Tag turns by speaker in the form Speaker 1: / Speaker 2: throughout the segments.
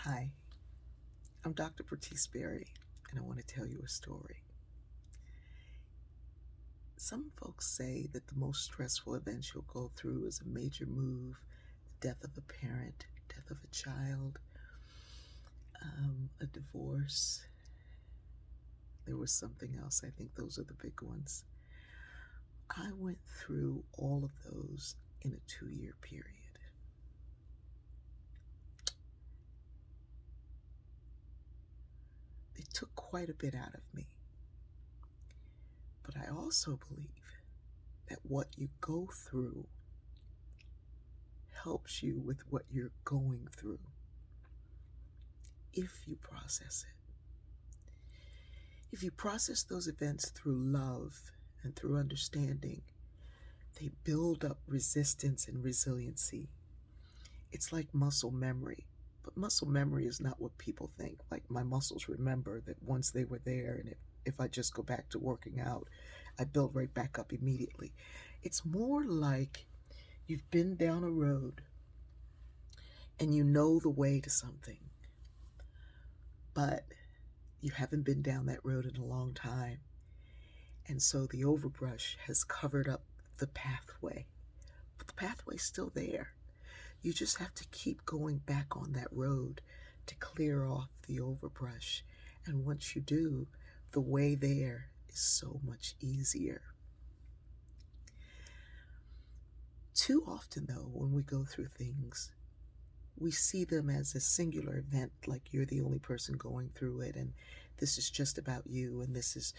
Speaker 1: Hi, I'm Dr. Bertice Berry, and I want to tell you a story. Some folks say that the most stressful events you'll go through is a major move, the death of a parent, death of a child, a divorce. There was something else. I think those are the big ones. I went through all of those in a 2-year period. It took quite a bit out of me. But I also believe that what you go through helps you with what you're going through if you process it. If you process those events through love and through understanding, they build up resistance and resiliency. It's like muscle memory, but muscle memory is not what people think. Like my muscles remember that once they were there, and if I just go back to working out, I build right back up immediately. It's more like you've been down a road and you know the way to something, but you haven't been down that road in a long time. And so the overbrush has covered up the pathway. But the pathway's still there. You just have to keep going back on that road to clear off the overbrush. And once you do, the way there is so much easier. Too often, though, when we go through things, we see them as a singular event, like you're the only person going through it, and this is just about you, and this is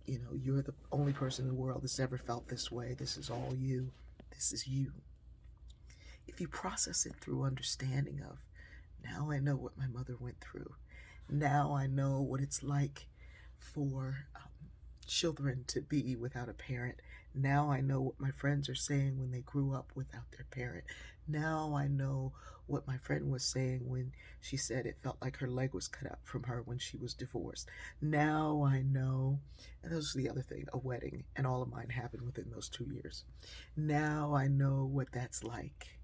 Speaker 1: you're the only person in the world that's ever felt this way. This is all you. This is you. If you process it through understanding of, now I know what my mother went through. Now I know what it's like for children to be without a parent. Now I know what my friends are saying when they grew up without their parent. Now I know what my friend was saying when she said it felt like her leg was cut out from her when she was divorced. Now I know, and that was the other thing, a wedding, and all of mine happened within those 2 years. Now I know what that's like.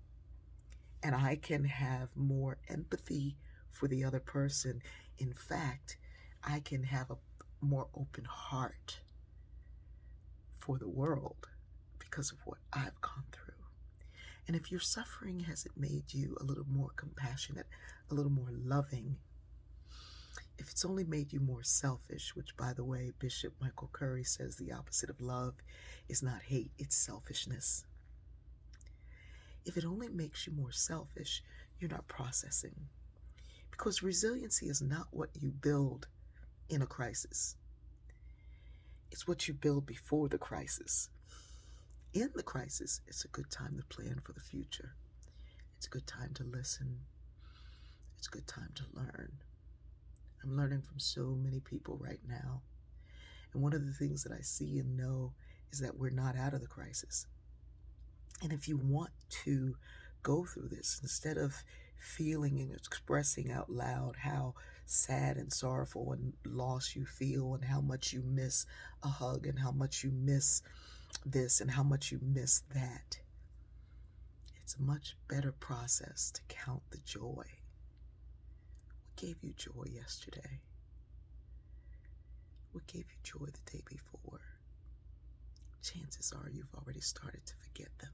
Speaker 1: And I can have more empathy for the other person. In fact, I can have a more open heart for the world because of what I've gone through. And if your suffering hasn't made you a little more compassionate, a little more loving, if it's only made you more selfish, which, by the way, Bishop Michael Curry says the opposite of love is not hate, it's selfishness. If it only makes you more selfish, you're not processing. Because resiliency is not what you build in a crisis. It's what you build before the crisis. In the crisis, it's a good time to plan for the future. It's a good time to listen. It's a good time to learn. I'm learning from so many people right now. And one of the things that I see and know is that we're not out of the crisis. And if you want to go through this, instead of feeling and expressing out loud how sad and sorrowful and lost you feel, and how much you miss a hug, and how much you miss this, and how much you miss that, it's a much better process to count the joy. What gave you joy yesterday? What gave you joy the day before? Chances are you've already started to forget them.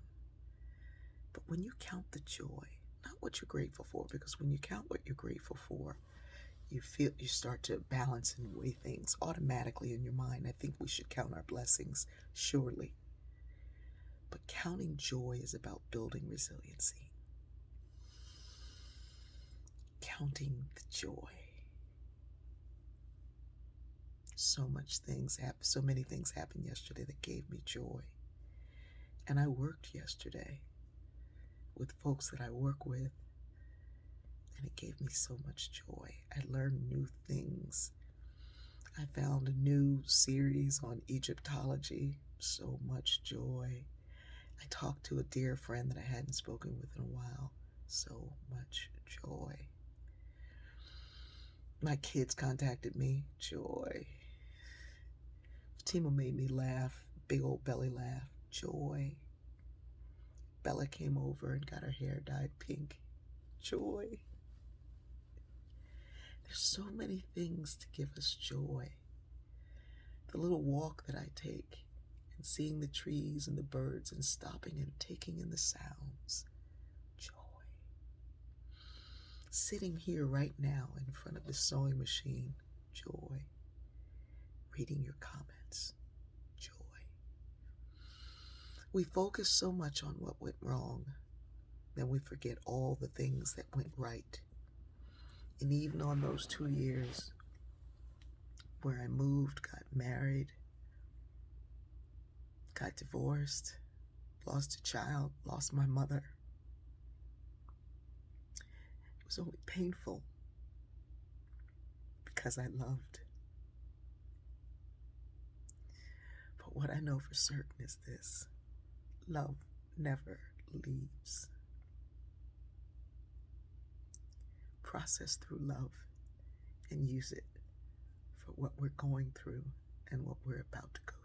Speaker 1: But when you count the joy, not what you're grateful for, because when you count what you're grateful for, you start to balance and weigh things automatically in your mind. I think we should count our blessings, surely. But counting joy is about building resiliency. Counting the joy. So many things happened yesterday that gave me joy. And I worked yesterday with folks that I work with, and it gave me so much joy. I learned new things. I found a new series on Egyptology. So much joy. I talked to a dear friend that I hadn't spoken with in a while. So much joy. My kids contacted me. Joy. Fatima made me laugh. Big old belly laugh. Joy. Bella came over and got her hair dyed pink. Joy. There's so many things to give us joy. The little walk that I take and seeing the trees and the birds and stopping and taking in the sounds. Joy. Sitting here right now in front of the sewing machine. Joy. Reading your comments. Joy. We focus so much on what went wrong, then we forget all the things that went right. And even on those 2 years where I moved, got married, got divorced, lost a child, lost my mother, it was only painful because I loved. But what I know for certain is this: love never leaves. Process through love and use it for what we're going through and what we're about to go